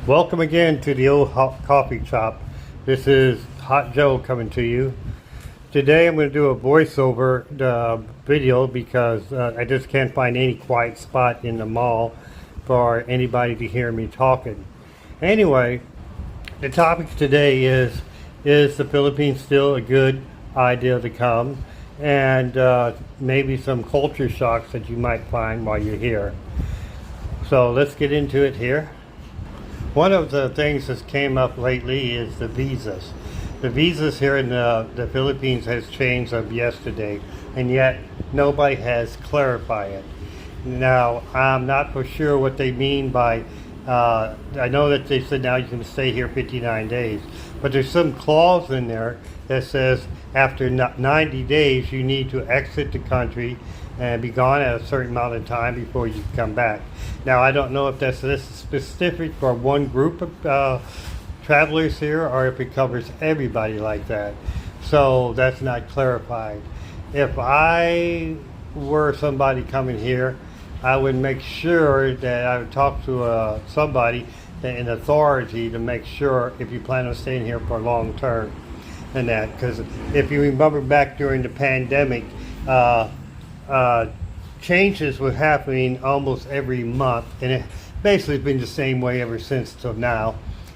Welcome again to the old hot coffee shop. This is Hot Joe coming to you. Today I'm going to do a voiceover video because I just can't find any quiet spot in the mall for anybody to hear me talking. Anyway, the topic today is the Philippines still a good idea to come? And maybe some culture shocks that you might find while you're here. So let's get into it here. One of the things that came up lately is the visas. The visas here in the Philippines has changed of yesterday, and yet nobody has clarified it. Now, I'm not for sure what they mean by, I know that they said now you can stay here 59 days, but there's some clause in there that says after 90 days you need to exit the country and be gone at a certain amount of time before you can come back. Now, I don't know if this is specific for one group of travelers here or if it covers everybody like that. So that's not clarified. If I were somebody coming here, I would make sure that I would talk to somebody in authority to make sure if you plan on staying here for long term and that. Because if you remember back during the pandemic, changes were happening almost every month, and it basically has been the same way ever since till now.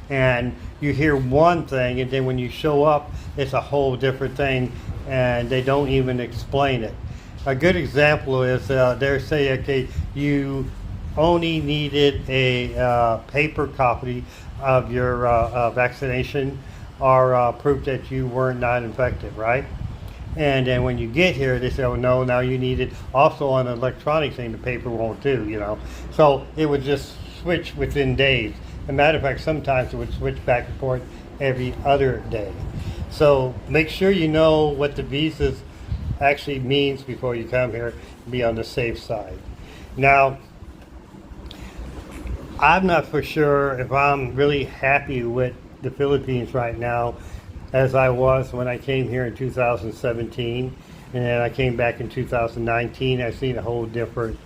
And you hear one thing, and then when you show up, it's a whole different thing, and they don't even explain it. A good example is they're saying, okay, you only needed a paper copy of your vaccination or proof that you were not infected, right? And then when you get here, they say, oh no, now you need it also on an electronic thing. The paper won't do, you know. So it would just switch within days. As a matter of fact, sometimes it would switch back and forth every other day. So make sure you know what the visas actually means before you come here and be on the safe side. Now, I'm not for sure if I'm really happy with the Philippines right now as I was when I came here in 2017, and then I came back in 2019. I've seen a whole different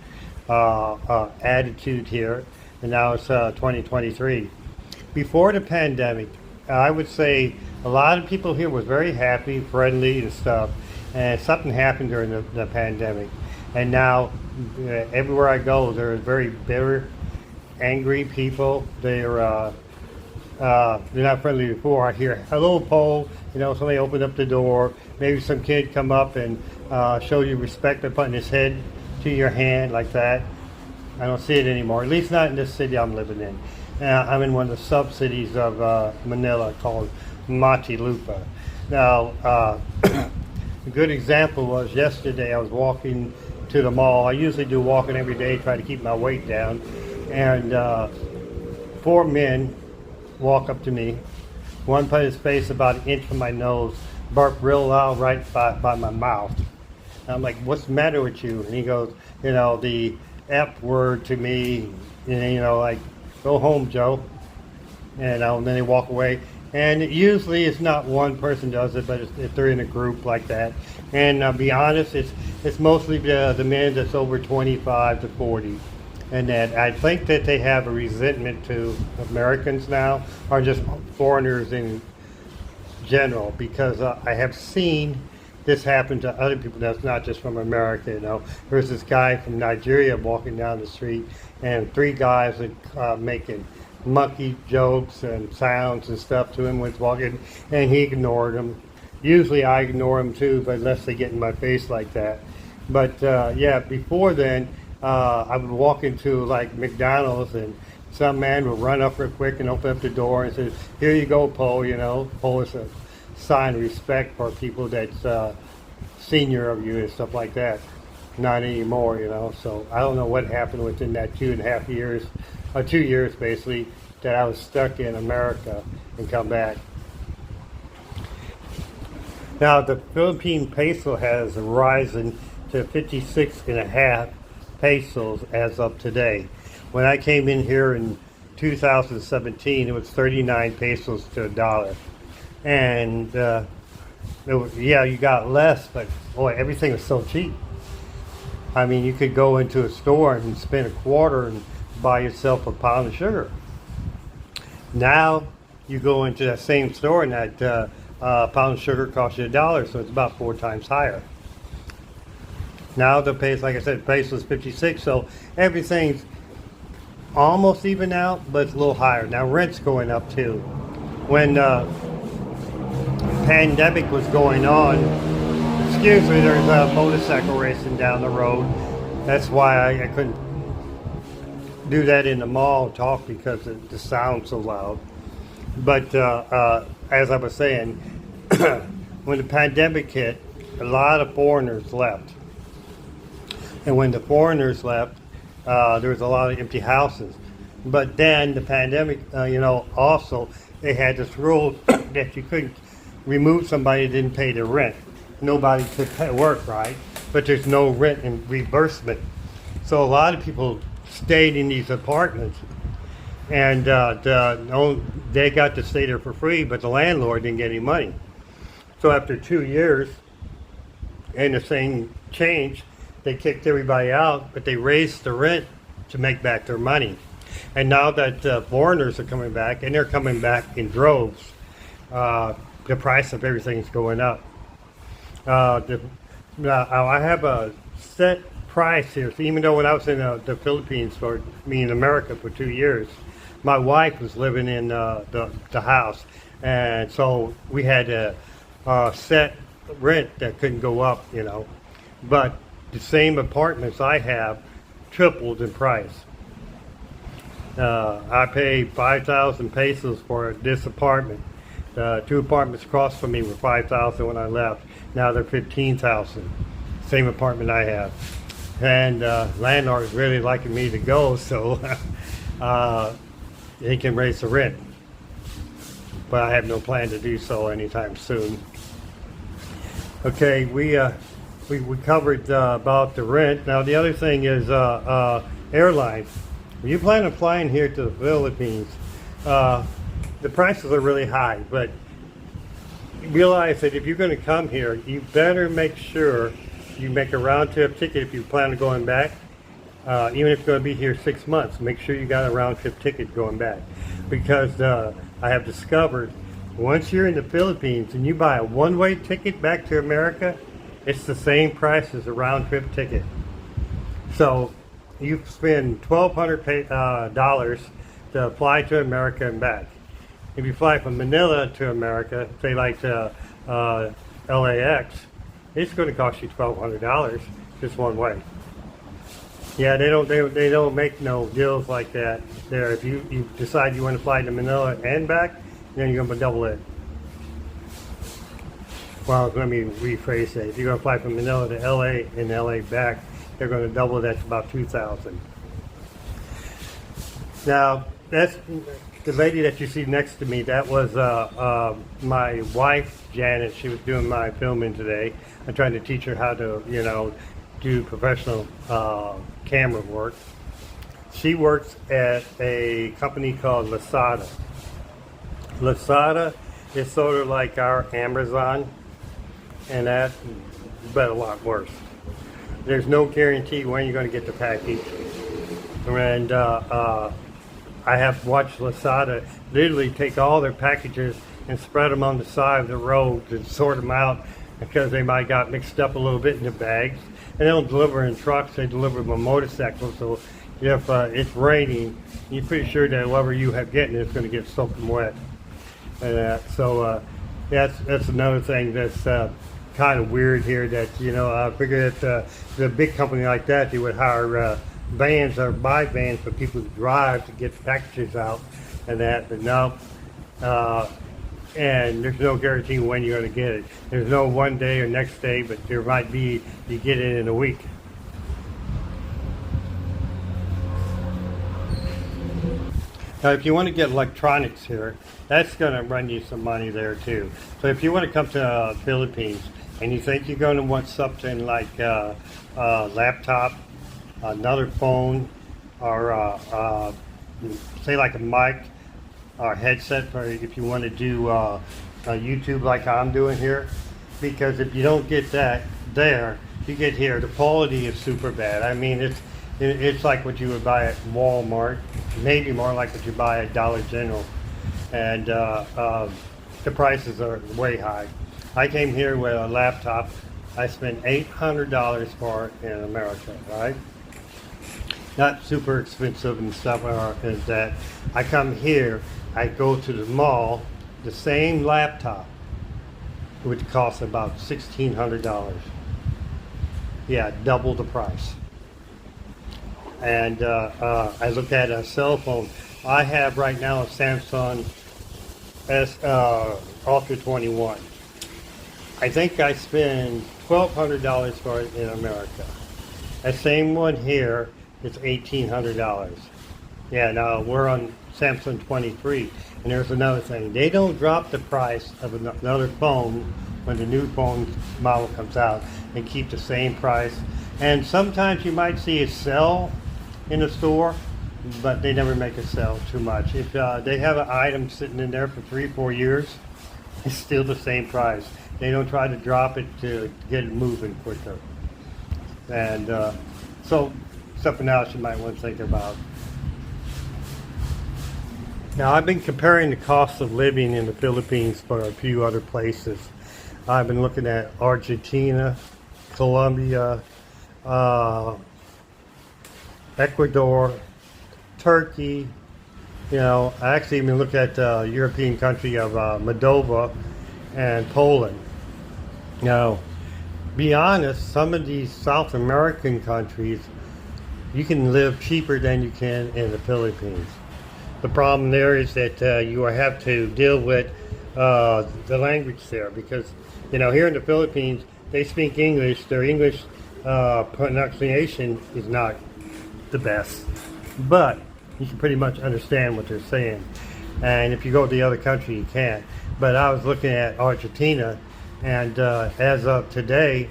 attitude here, and now it's 2023. Before the pandemic, I would say a lot of people here were very happy, friendly and stuff, and something happened during the pandemic. And now everywhere I go, there are very bitter, angry people. They're not friendly before. I hear, hello, Paul. You know, somebody opened up the door. Maybe some kid come up and show you respect by putting his head to your hand like that. I don't see it anymore, at least not in this city I'm living in. I'm in one of the sub-cities of Manila called Muntinlupa. Now, a good example was yesterday I was walking to the mall. I usually do walking every day, try to keep my weight down. And 4 men walk up to me. One put his face about an inch from my nose, barked real loud right by my mouth. And I'm like, what's the matter with you? And he goes, you know, the F word to me, and, you know, like, go home, Joe. And then they walk away. And usually it's not one person does it, but if they're in a group like that. And I'll be honest, it's mostly the men that's over 25 to 40. And that I think that they have a resentment to Americans now, or just foreigners in general, because I have seen this happen to other people that's not just from America. You know, there's this guy from Nigeria walking down the street, and 3 guys are making monkey jokes and sounds and stuff to him when he's walking, and he ignored them. Usually I ignore them too, but unless they get in my face like that. But yeah, before then, I would walk into like McDonald's, and some man would run up real quick and open up the door and say, here you go, Paul. You know, Paul is a sign of respect for people that's senior of you and stuff like that. Not anymore, you know. So I don't know what happened within that 2.5 years, or 2 years basically, that I was stuck in America and come back. Now the Philippine peso has risen to 56.5 pesos as of today. When I came in here in 2017, it was 39 pesos to a dollar. And yeah, you got less, but boy, everything was so cheap. I mean, you could go into a store and spend a quarter and buy yourself a pound of sugar. Now you go into that same store and that pound of sugar costs you $1, so it's about 4 times higher. Now the pace, like I said, the pace was 56, so everything's almost even out, but it's a little higher. Now rent's going up too. When pandemic was going on, excuse me, there's a motorcycle racing down the road. That's why I couldn't do that in the mall and talk because the sound's so loud. But as I was saying, when the pandemic hit, a lot of foreigners left. And when the foreigners left, there was a lot of empty houses. But then the pandemic, also they had this rule that you couldn't remove somebody that didn't pay their rent. Nobody could work, right? But there's no rent and reimbursement. So a lot of people stayed in these apartments, and they got to stay there for free, but the landlord didn't get any money. So after 2 years, and the thing changed, they kicked everybody out, but they raised the rent to make back their money. And now that foreigners are coming back, and they're coming back in droves, the price of everything's going up. I have a set price here. So even though when I was in the Philippines, or in America for 2 years, my wife was living in the house, and so we had a set rent that couldn't go up, But the same apartments I have tripled in price. I paid 5,000 pesos for this apartment. 2 apartments across from me were 5,000 when I left. Now they're 15,000. Same apartment I have. And landlord is really liking me to go, so he can raise the rent. But I have no plan to do so anytime soon. Okay, we covered about the rent. Now the other thing is airlines. When you plan on flying here to the Philippines, the prices are really high, but realize that if you're going to come here, you better make sure you make a round-trip ticket if you plan on going back. Even if you're going to be here 6 months, make sure you got a round-trip ticket going back. Because I have discovered, once you're in the Philippines and you buy a one-way ticket back to America, it's the same price as a round-trip ticket. So you spend $1,200 to fly to America and back. If you fly from Manila to America, say like to LAX, it's going to cost you $1,200 just one way. Yeah, they don't make no deals like that there. If you decide you want to fly to Manila and back, then you're going to double it. Well, let me rephrase that. If you're going to fly from Manila to LA and LA back, they're going to double that to about $2,000. Now, that's the lady that you see next to me. That was my wife, Janet. She was doing my filming today. I'm trying to teach her how to, do professional camera work. She works at a company called Lazada. Lazada is sort of like our Amazon, and that, but a lot worse. There's no guarantee when you're going to get the package. And I have watched Lazada literally take all their packages and spread them on the side of the road and sort them out because they might got mixed up a little bit in the bags. And they don't deliver in trucks, they deliver them on motorcycles. So if it's raining, you're pretty sure that whatever you have getting is going to get soaking wet. And that's another thing that's kind of weird here. That I figured that the big company like that, they would hire vans or buy vans for people to drive to get the packages out and that. But no, and there's no guarantee when you're going to get it. There's no one day or next day, but there might be you get it in a week. Now, if you want to get electronics here, that's going to run you some money there too. So if you want to come to the Philippines and you think you're going to want something like a laptop, another phone, or say like a mic or headset, for if you want to do YouTube like I'm doing here, because if you don't get that there, you get here, the quality is super bad. I mean, it's like what you would buy at Walmart, maybe more like what you buy at Dollar General. and the prices are way high. I came here with a laptop. I spent $800 for it in America, right? Not super expensive and stuff, is that I come here, I go to the mall, the same laptop, which costs about $1,600. Yeah, double the price. And I look at a cell phone. I have right now a Samsung S Ultra 21. I think I spend $1,200 for it in America. That same one here is $1,800. Yeah, now we're on Samsung 23. And there's another thing. They don't drop the price of another phone when the new phone model comes out and keep the same price. And sometimes you might see a sell in the store, but they never make it sell too much. If they have an item sitting in there for 3-4 years, it's still the same price. They don't try to drop it to get it moving quicker. And so something else you might want to think about. Now, I've been comparing the cost of living in the Philippines for a few other places. I've been looking at Argentina, Colombia, Ecuador, Turkey. You know, I actually even looked at the European country of Moldova and Poland. Now, be honest, some of these South American countries, you can live cheaper than you can in the Philippines. The problem there is that you have to deal with the language there, because, you know, here in the Philippines, they speak English. Their English pronunciation is not the best, but you can pretty much understand what they're saying. And if you go to the other country, you can't. But I was looking at Argentina, and as of today,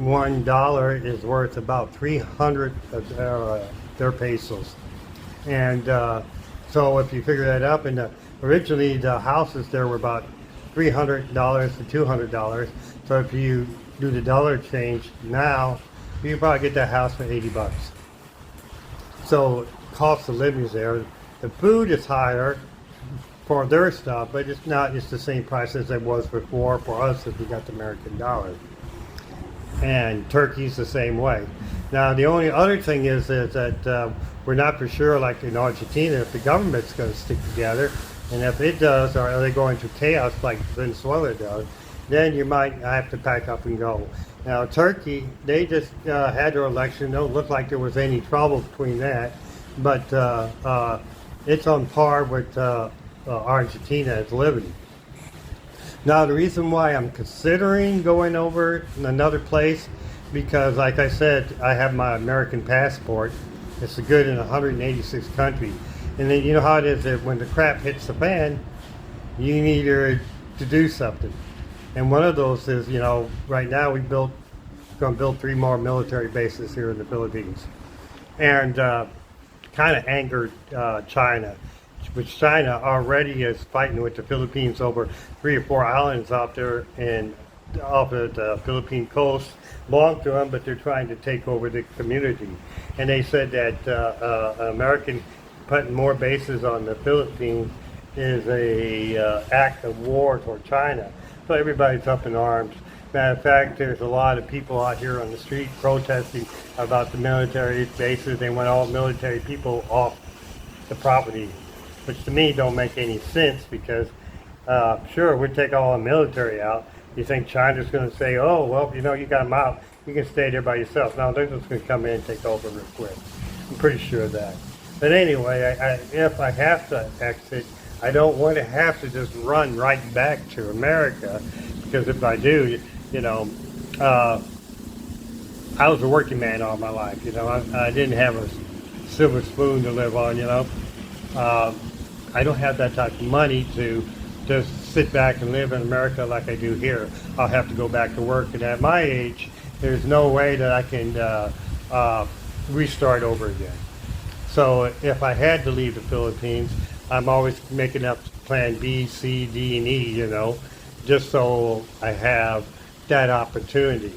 $1 is worth about 300 of their pesos. And so if you figure that up, and originally the houses there were about $300 to $200. So if you do the dollar change now, you can probably get that house for $80. So cost of living is there. The food is higher for their stuff, but it's not just the same price as it was before for us if we got the American dollar. And Turkey's the same way. Now, the only other thing is that we're not for sure, like in Argentina, if the government's going to stick together, and if it does, or are they going to chaos like Venezuela does, then you might have to pack up and go. Now, Turkey, they just had their election. Don't look like there was any trouble between that, but it's on par with Argentina as living. Now, the reason why I'm considering going over another place, because like I said, I have my American passport. It's good in 186 countries. And then you know how it is that when the crap hits the fan, you need to do something. And one of those is, you know, right now we're going to build 3 more military bases here in the Philippines. And kind of angered China, which China already is fighting with the Philippines over 3 or 4 islands out there off of the Philippine coast, belong to them, but they're trying to take over the community. And they said that American putting more bases on the Philippines is a act of war toward China. So everybody's up in arms. Matter of fact, there's a lot of people out here on the street protesting about the military bases. They want all military people off the property, which to me don't make any sense, because sure, we'd take all the military out. You think China's going to say, oh, well, you know, you got them out, you can stay there by yourself. No, they're just going to come in and take over real quick. I'm pretty sure of that. But anyway, if I have to exit, I don't want to have to just run right back to America, because if I do, you know, I was a working man all my life. You know, I didn't have a silver spoon to live on, you know. I don't have that type of money to just sit back and live in America like I do here. I'll have to go back to work, and at my age, there's no way that I can restart over again. So if I had to leave the Philippines, I'm always making up plan B, C, D, and E, you know, just so I have that opportunity.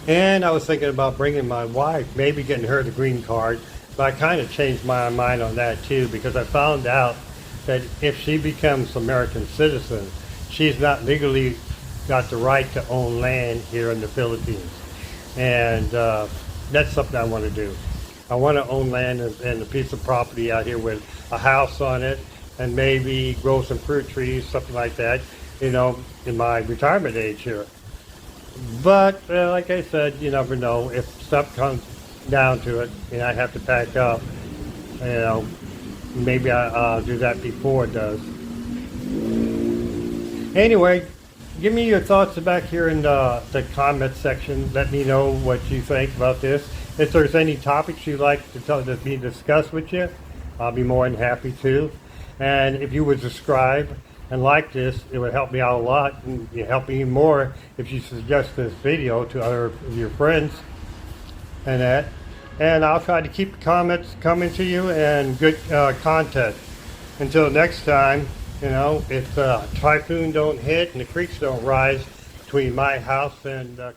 And I was thinking about bringing my wife, maybe getting her the green card, but I kind of changed my mind on that too, because I found out that if she becomes American citizen, she's not legally got the right to own land here in the Philippines. And that's something I want to do. I want to own land and a piece of property out here with a house on it and maybe grow some fruit trees, something like that, in my retirement age here. But like I said, you never know. If stuff comes down to it and I have to pack up, maybe I'll do that before it does. Anyway, give me your thoughts back here in the comment section. Let me know what you think about this. If there's any topics you'd like to be discussed with you, I'll be more than happy to. And if you would subscribe and like this, it would help me out a lot, and it help me even more if you suggest this video to other of your friends and that. And I'll try to keep the comments coming to you and good content. Until next time, if typhoon don't hit and the creeks don't rise between my house and